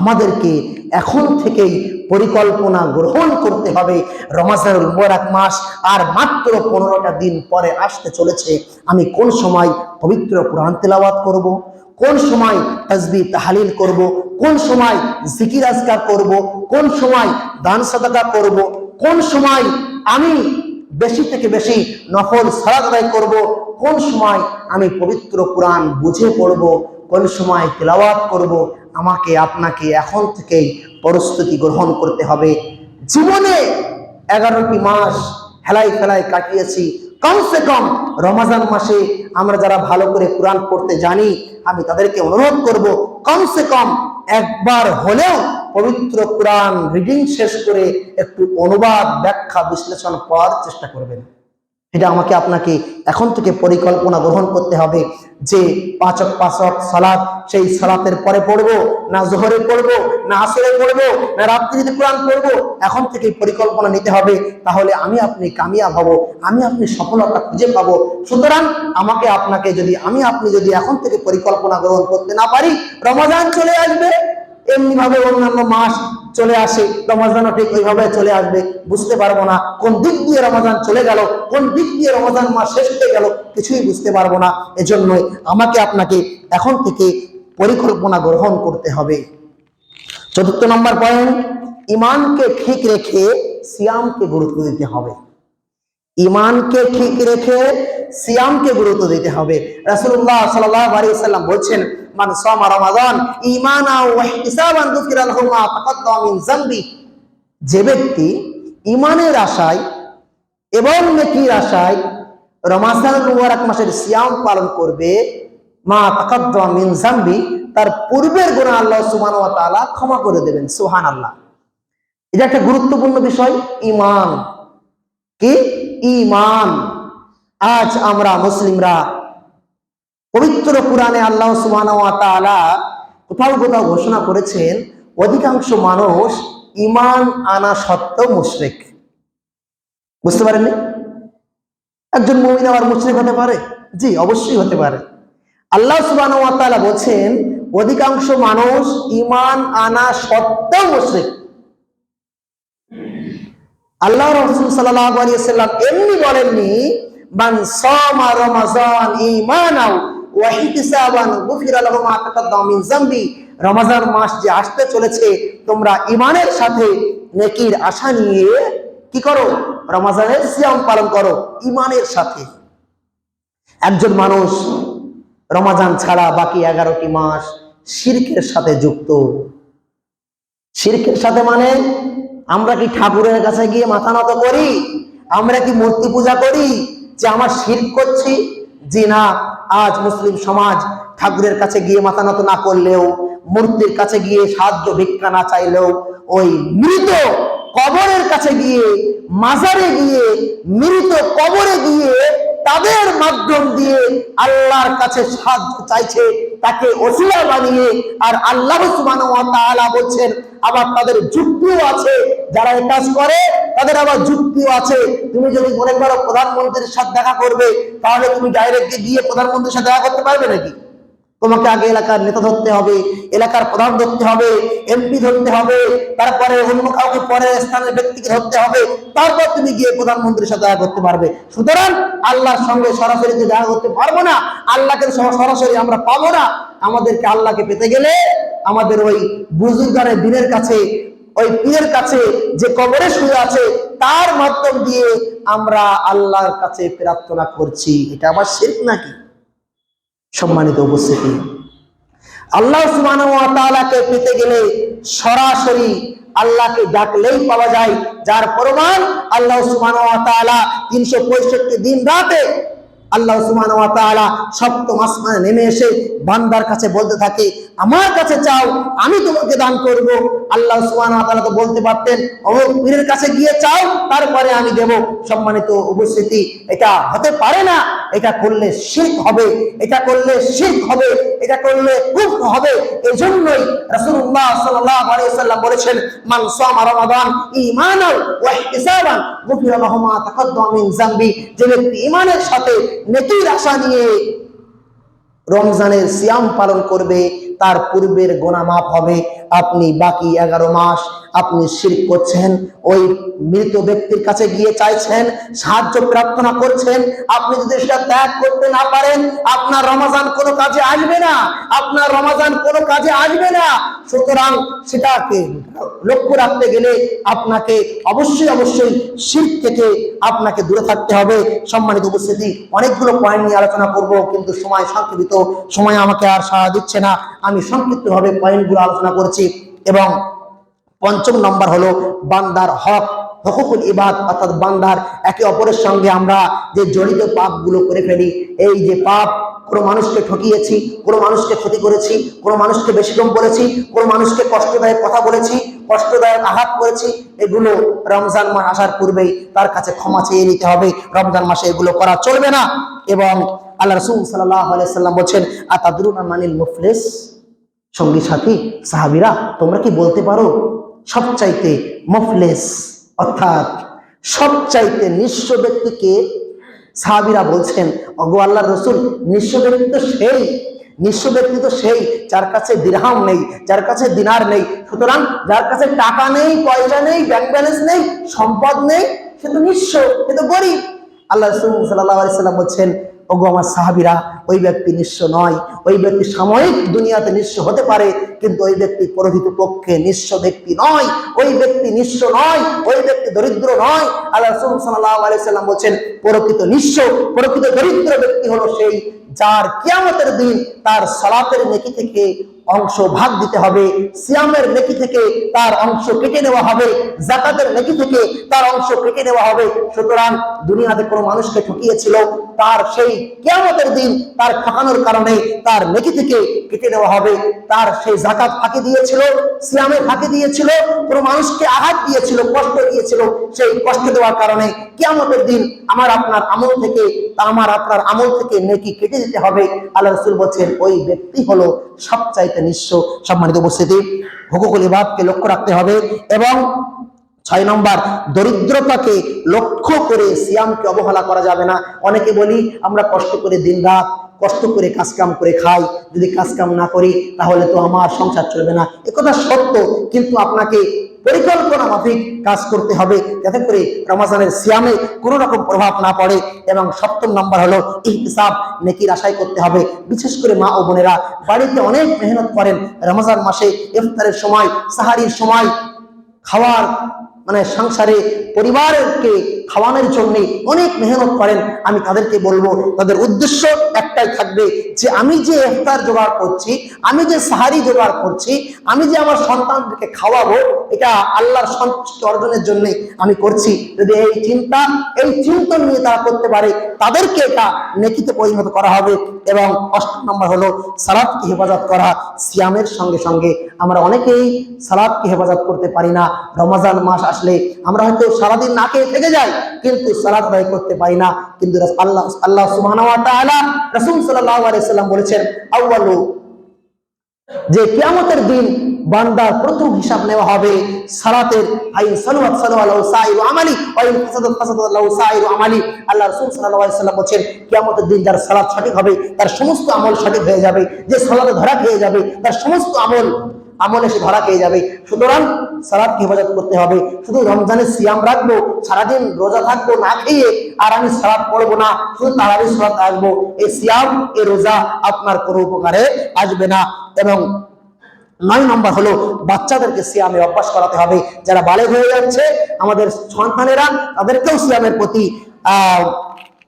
আমাদেরকে এখন থেকেই পরিকল্পনা গ্রহণ করতে হবে। রমজানুল মুবারক মাস আর মাত্র 15টা দিন পরে আসতে চলেছে। আমি কোন সময় পবিত্র কুরআন তেলাওয়াত করব, কোন সময় তাসবিহ তাহলিল করব, কোন সময় জিকির আজকার করব, কোন সময় দান সাদাকা করব, কোন সময় আমি বেশি থেকে বেশি নফল সালাত আদায় করব, কোন সময় আমি পবিত্র কুরআন বুঝে পড়ব, কোন সময় তেলাওয়াত করব, আমাকে আপনাকে এখন থেকেই প্রস্তুতি গ্রহণ করতে হবে। জীবনে 11টি মাস হেলাই ফেলাই কাটিয়েছি, কমসে কম রমজান মাসে আমরা যারা ভালো করে কুরআন পড়তে জানি, আমি তাদেরকে অনুরোধ করব কমসে কম একবার হলেও পবিত্র কুরআন রিডিং শেষ করে একটু অনুবাদ, ব্যাখ্যা, বিশ্লেষণ পড়ার চেষ্টা করবেন। এটা আমাকে আপনাকে এখন থেকে পরিকল্পনা গ্রহণ করতে হবে যে 5 ওয়াক্ত সালাত, সেই সালাতের পরে পড়বো না জোহরে পড়বো না আসরে পড়বো না রাত্রিতে কুরআন পড়বো, এখন থেকে পরিকল্পনা নিতে হবে। তাহলে আমি আপনি কামিয়াব হব, আমি আপনি সফলতা খুঁজে পাবো। সুতরাং আমাকে আপনাকে আপনি যদি এখন থেকে পরিকল্পনা গ্রহণ করতে না পারি, রমজান চলে আসবে, এমনি ভাবে অন্যান্য মাস চলে আসে, রমজানও ঠিক ওইভাবে চলে আসবে, বুঝতে পারবো না কোন দিক দিয়ে রমজান চলে গেল, কোন দিক দিয়ে রমজান মাস শেষ হয়ে গেল, কিছুই বুঝতে পারবো না। এজন্যই আমাকে আপনাকে এখন থেকে পরিকল্পনা গ্রহণ করতে হবে। 4র্থ নম্বর পয়েন্ট, ঈমানকে ঠিক রেখে সিয়ামকে গুরুত্ব দিতে হবে। ঈমানকে ঠিক রেখে সিয়ামকে গুরুত্ব দিতে হবে। রাসূলুল্লাহ সাল্লাল্লাহু আলাইহি ওয়াসাল্লাম বলেছেন, মান সামা রমাদান ঈমানাও ওয়া ইহতিসাবান যুকিরা লাহু মা তাকাদ্দামা মিন যামবি। যে ব্যক্তি ঈমানের আশায় এবং নেকির আশায় রমাদানুল মুবারক মাসের সিয়াম পালন করবে, মা তাকাদ্দামা মিন যামবি, তার পূর্বের গুনাহ আল্লাহ সুবহানাহু ওয়া তাআলা ক্ষমা করে দেবেন। সুবহানাল্লাহ। এটা একটা গুরুত্বপূর্ণ বিষয়। ঈমান কি? ঈমান। আজ আমরা মুসলিমরা পবিত্র কুরআনে আল্লাহ সুবহানাহু ওয়া তাআলা কোথাও কোথাও ঘোষণা করেছেন অধিকাংশ মানুষ ঈমান আনা সত্ত্বেও মুশরিক। বুঝতে পারেননি? একজন মুমিন আবার মুশরিক হতে পারে? জি, অবশ্যই হতে পারে। আল্লাহ সুবহানাহু ওয়া তাআলা বলেন অধিকাংশ মানুষ ঈমান আনা সত্ত্বেও মুশরিক। আল্লাহ রাসূল সাল্লাল্লাহু আলাইহি ওয়াসাল্লাম এমনি বলেননি, মান সামা রমাযান ঈমানাও ওয়া ইহতিসাবান গুফিরা লাহু মা তাকাদ্দামা মিন যামবি। রমজান মাস যে আসতে চলেছে, তোমরা ঈমানের সাথে নেকির আশা নিয়ে কি করো? রমজানের সিয়াম পালন করো ঈমানের সাথে। একজন মানুষ রমজান ছাড়া বাকি 11টি মাস শিরকের সাথে যুক্ত। শিরকের সাথে মানে আমরা কি ঠাকুরের কাছে গিয়ে মাথা নত করি? আমরা কি মূর্তি পূজা করি যে আমার শিরক করছি? জি না। আজ মুসলিম সমাজ ঠাকুরের কাছে গিয়ে মাথা নত না করলেও, মূর্তির কাছে গিয়ে সাহায্য ভিক্ষা না চাইলেও, ওই মৃত কবরের কাছে গিয়ে, মাজারে গিয়ে, মৃত কবরে গিয়ে তাদের মাধ্যম দিয়ে আল্লাহর কাছে সাহায্য চাইছে, তাকে ওসিলা বানিয়ে। আর আল্লাহ সুবহানাহু ওয়া তাআলা বলছেন, আবার তাদের যুক্তিও আছে। যারা এই কাজ করে তাদের আবার যুক্তিও আছে। তুমি যদি মনে করো প্রধানমন্ত্রীর সাথে দেখা করবে, তাহলে তুমি ডাইরেক্ট গিয়ে প্রধানমন্ত্রীর সাথে দেখা করতে পারবে নাকি? তোমাকে আগে এলাকার নেতা ধরতে হবে, এলাকার প্রধান ধরতে হবে, এমপি ধরতে হবে, তারপরে অন্য কাউকে পরে স্থানের ব্যক্তিকে ধরতে হবে, তারপর তুমি গিয়ে প্রধানমন্ত্রীর সাথে দেখা করতে পারবে। সুতরাং আল্লাহর সঙ্গে সরাসরি দেখা করতে পারবো না, আল্লাহকে সরাসরি আমরা পাবো না। আমাদেরকে আল্লাহকে পেতে গেলে আমাদের ওই বুজুর্গানের দিনের কাছে, ওই পীরের কাছে যে কবরে শুয়ে আছে, তার মাধ্যম দিয়ে আমরা আল্লাহর কাছে প্রার্থনা করছি। এটা আবার শিরক নাকি? সম্মানিত উপস্থিতি, আল্লাহ সুবহানাহু ওয়া তাআলাকে পেতে গেলে সরাসরি আল্লাহকে ডাকলেই পাওয়া যায়, যার প্রমাণ আল্লাহ সুবহানাহু ওয়া তাআলা 365 দিন রাতে আল্লাহ সুবহানাহু ওয়া তাআলা সপ্তম আসমানে নেমে এসে বান্দার কাছে বলতে থাকে, আমার কাছে চাও, আমি তোমাকে দান করব। আল্লাহ সুবহানাহু ওয়া তাআলা তো বলতে পারতেন, অমুক পীরের কাছে গিয়ে চাও, তারপরে আমি দেব। সম্মানিত উপস্থিতি, এটা হতে পারে না। এটা করলে শিরক হবে, এটা করলে শিরক হবে, এটা করলে কুফর হবে। এজন্যই রাসূলুল্লাহ সাল্লাল্লাহু আলাইহি ওয়াসাল্লাম বলেছেন, মান সামা রমাদান ঈমানান ওয়া ইহতিসাবান গুফিরা লাহু মা তাকাদ্দামা মিন যামবি। যে ব্যক্তি ঈমানের সাথে নেকির আশা নিয়ে রমজানের সিয়াম পালন করবে, তার পূর্বের গুনাহ মাফ হবে। আপনি বাকি 11 মাস আপনি শিরক করছেন, ওই মৃত ব্যক্তির কাছে গিয়ে চাইছেন, সাহায্য প্রার্থনা করছেন। আপনি যদি সেটা ত্যাগ করতে না পারেন, আপনার রমজান কোনো কাজে আসবে না, আপনার রমজান কোনো কাজে আসবে না। সুতরাং সেটাকে লক্ষ্য রাখতে গেলে আপনাকে অবশ্যই শিরক থেকে আপনাকে দূরে থাকতে হবে। সম্মানিত উপস্থিতি, অনেকগুলো পয়েন্ট নিয়ে আলোচনা করব, কিন্তু সময় সংক্ষিপ্ত, সময় আমাকে আর সাড়া দিচ্ছে না। আমি সংক্ষিপ্তভাবে পয়েন্টগুলো আলোচনা করছি। এবং পঞ্চম নম্বর হলো বান্দার হক, হুকুকুল ইবাদ, অর্থাৎ বান্দার একে অপরের সঙ্গে আমরা যে জড়িত পাপগুলো করে ফেলি। এই যে পাপ, কোনো মানুষকে ঠকিয়েছি, কোনো মানুষকে ক্ষতি করেছি, কোনো মানুষকে বেশি কম বলেছি, কোনো মানুষকে কষ্টদায়ক কথা বলেছি, কষ্টদায়ক আঘাত করেছি, এগুলো রমজান মাস আসার পূর্বেই তার কাছে ক্ষমা চেয়ে নিতে হবে। রমজান মাসে এগুলো করা চলবে না। এবং আল্লাহ রাসূল সাল্লাল্লাহু আলাইহি ওয়াসাল্লাম বলেন, আতাদরুনা মানিল মুফলিস? সঙ্গী সাথী সাহাবীরা, তোমরা কি বলতে পারো সবচাইতে মুফলিস অর্থাৎ সবচাইতে নিঃস্ব ব্যক্তিকে? সাহাবীরা বলছেন, ওগো আল্লাহর রাসূল, নিঃস্ব ব্যক্তি তো সেই, নিঃস্ব ব্যক্তি তো সেই যার কাছে দিরহাম নেই, যার কাছে দিনার নেই। সুতরাং যার কাছে টাকা নেই, পয়সা নেই, ব্যাংক ব্যালেন্স নেই, সম্পদ নেই, সে তো নিঃস্ব, সে তো গরিব। আল্লাহ রাসূল সাল্লাল্লাহু আলাইহি ওয়াসাল্লাম বলছেন, ওগো আমার সাহাবীরা, ওই ব্যক্তি নিঃস্ব নয়। ওই ব্যক্তি সাময়িক দুনিয়াতে নিঃস্ব হতে পারে, কিন্তু ওই ব্যক্তি প্রকৃত পক্ষে নিঃস্ব ব্যক্তি নয়, ওই ব্যক্তি নিঃস্ব নয়, ওই ব্যক্তি দরিদ্র নয়। আল্লাহ রাসূল সাল্লাল্লাহু আলাইহি ওয়াসাল্লাম বলেন, প্রকৃত নিঃস্ব, প্রকৃত দরিদ্র ব্যক্তি হলো সেই যার কিয়ামতের দিন তার সালাতের নেকি থেকে অংশ ভাগ দিতে হবে, সিয়ামের নেকি থেকে তার অংশ কেটে নেওয়া হবে, যাকাতের নেকি থেকে তার অংশ কেটে নেওয়া হবে। সুতরাং দুনিয়াতে কোনো মানুষকে ঠকিয়েছিল, তার সেই কিয়ামতের দিন তার ঠকানোর কারণে তার নেকি থেকে কেটে নেওয়া হবে। তার সেই যাকাত ফাঁকি দিয়েছিল, সিয়ামে ফাঁকি দিয়েছিল, কোনো মানুষকে আঘাত দিয়েছিল, কষ্ট দিয়েছিল, সেই কষ্ট দেওয়ার কারণে কিয়ামতের দিন আমার আপনার আমল থেকে নেকি কেটে দিতে হবে। আল্লাহ রাসূল বলেন, ওই ব্যক্তি হলো সবচাইতে নিঃস্ব। সম্মানিত উপস্থিতি, হুকুকুল ইবাদকে লক্ষ্য রাখতে হবে। এবং 6 নম্বর, দরিদ্রতাকে লক্ষ্য করে সিয়ামকে অবহেলা করা যাবে না। অনেকে বলি আমরা কষ্ট করে দিনরাত কষ্ট করে কাজকাম করে খাই, যদি কাজকাম না করি তাহলে তো আমার সংসার চলবে না। একথা সত্য, কিন্তু আপনাকে পরিকল্পনা মাফিক কাজ করতে হবে, যাতে করে রমজানের সিয়ামে কোনো রকম প্রভাব না পড়ে। এবং 7 নম্বর হলো ইহতিসাব, নেকির আশায় করতে হবে। বিশেষ করে মা ও বোনেরা বাড়িতে অনেক মেহনত করেন, রমজান মাসে ইফতারের সময়, সাহারির সময়, খাওয়ার সংসারে পরিবারকে খাওয়ানোর জন্য অনেক মেহনত করেন। আমি তাদেরকে বলবো, তাদের উদ্দেশ্য একটাই থাকবে যে আমি যে ইফতার জোগাড় করছি, আমি যে সাহারি জোগাড় করছি, আমি যে আমার সন্তানদেরকে খাওয়াবো, এটা আল্লাহর সন্তুষ্টি অর্জনের জন্য আমি করছি। যদি এই চিন্তন নিয়ে তারা করতে পারে, তাদেরকে এটা নেকিতে পরিণত করা হবে। এবং 8 নম্বর হলো সালাতকে হেফাজত করা। সিয়ামের সঙ্গে সঙ্গে আমরা অনেকেই সালাতকে হেফাজত করতে পারি না। রমজান মাস আসলে আমরা হয়তো সারাদিন না খেয়ে থেকে যাই, কিন্তু সালাত আদায় করতে পারি না। কিন্তু আল্লাহ সুবহানাহু ওয়া তাআলা রাসূল সাল্লাল্লাহু আলাইহি ওয়াসাল্লাম বলেছেন, আউয়ালু যে কিয়ামতের দিন বান্দার প্রথম হিসাব নেওয়া হবে সালাতের। আইন সালাত সালাল্লাহু সাইরু আমালি ওয়া ইন ফাসাদাত ফাসাদাল্লাহু সাইরু আমালি। আল্লাহ রাসূল সাল্লাল্লাহু আলাইহি সাল্লাম বলেন কিয়ামতের দিন যার সালাত সঠিক হবে তার সমস্ত আমল সঠিক হয়ে যাবে, যে সালাতে ধরা খেয়ে যাবে তার সমস্ত আমল এসে ধরা খেয়ে যাবে। সুতরাং সালাতকে হেফাজত করতে হবে। শুধু রমজানের সিয়াম রাখবো, সারাদিন রোজা থাকবো না খেয়ে, আর আমি সালাত পড়বো না, শুধু তারাবি সালাত আসবো, এই সিয়াম এই রোজা আপনার কোনো উপকারে আসবে না। এবং 9 নম্বর হলো বাচ্চাদেরকে সিয়ামে অভ্যাস করাতে হবে। যারা বালেগ হয়ে যাচ্ছে আমাদের সন্তানেরা, তাদেরকেও সিয়ামের প্রতি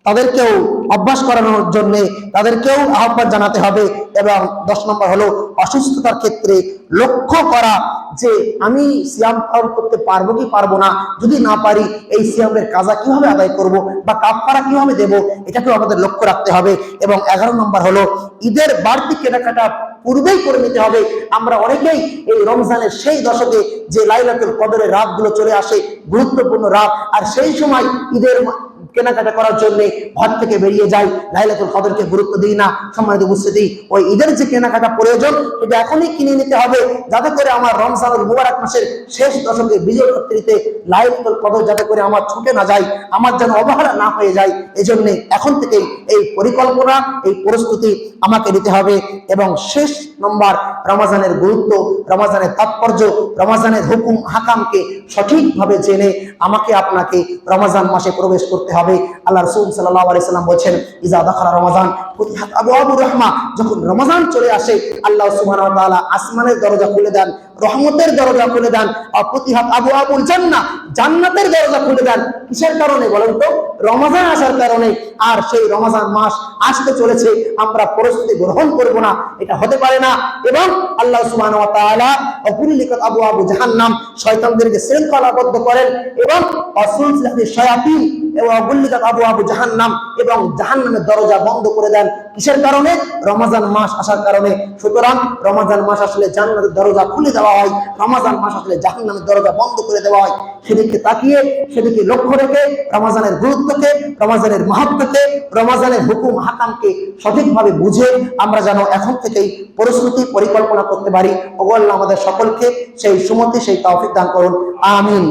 তাদেরকেও অভ্যাস করানোর জন্য তাদেরকেও আহ্বান জানাতে হবে। এবং 10 নম্বর হলো অসুস্থতার ক্ষেত্রে লক্ষ্য করা যে আমি সিয়াম পালন করতে পারবো কি পারবো না, যদি না পারি এই সিয়ামের কাজা কিভাবে আদায় করব বা কাফারা কিভাবে দেব, এটাকেও আমাদের লক্ষ্য রাখতে হবে। এবং 11 নম্বর হলো ঈদের বাড়তি কেনাকাটা পূর্বেই করে নিতে হবে। আমরা অনেকেই এই রমজানের সেই দশকে যে লাইলাতুল কদরের রাতগুলো চলে আসে, গুরুত্বপূর্ণ রাত, আর সেই সময় ঈদের কেনাকাটা করার জন্য ঘর থেকে বেরিয়ে যাই, লাইলাতুল কদরকে গুরুত্ব দিই না। সম্মানিত উপস্থিতি, ওই ঈদের যে কেনাকাটা প্রয়োজন এটা এখনই কিনে নিতে হবে, যাতে করে আমার রমজানুল মুবারক মাসের শেষ দশকে বিজয় রাত্রিতে লাইলাতুল কদর যাতে করে আমার ছুটে না যায়, আমার যেন অবহেলা না হয়ে যায়। এজন্য এখন থেকে এই পরিকল্পনা, এই প্রস্তুতি আমাকে নিতে হবে। এবং শেষ নম্বর, রমজানের গুরুত্ব, রমজানের তাৎপর্য, রমজানের হুকুম হাকামকে সঠিকভাবে জেনে আমাকে আপনাকে রমজান মাসে প্রবেশ করতে হবে। আল্লাহ রাসূল সাল্লাল্লাহু আলাইহি সাল্লাম বলেন ইজা দাখালা রমাজান ফুতিহাত আবওয়াবুর রাহমা, যখন রমজান চলে আসে আল্লাহ সুবহানাহু ওয়া তাআলা আসমানের দরজা খুলে দেন, রহমতের দরজা খুলে দেন, ফুতিহাত আবওয়াবুল জান্নাহ, জান্নাতের দরজা খুলে দেন। কিসের কারণে বলেন তো? রমজান আসার কারণে। আর সেই রমজান মাস আসতে চলেছে, আমরা প্রস্তুতি গ্রহণ করব না, এটা হতে পারে না। এবং আল্লাহ সুবহানাহু ওয়া তাআলা অকুল্লিকাত আবওয়াবু জাহান্নাম, শয়তানদেরকে শৃঙ্খলাবদ্ধ করেন এবং অসুলসিলাতি শায়াতিন এবং অকুল্লিকাত আবওয়াবু জাহান্নাম, এবং জাহান্নামের দরজা বন্ধ করে দেন। কিসের কারণে? রমজান মাস আসার কারণে। সুতরাং রমজান মাস আসলে জান্নাতের দরজা খুলে দেওয়া হয়, রমজান মাস আসলে জাহান্নামের দরজা বন্ধ করে দেওয়া হয়। সেদিকে তাকিয়ে, সেদিকে লক্ষ্য রেখে রমজানের গুরুত্বকে, রমজানের মাহাত্ম্যকে, রমজানের হুকুম হাকামকে সঠিকভাবে বুঝে আমরা যেন এখন থেকেই প্রস্তুতি পরিকল্পনা করতে পারি। ওগো আল্লাহ আমাদের সকলকে সেই সুমতি, সেই তৌফিক দান করুন। আমিন।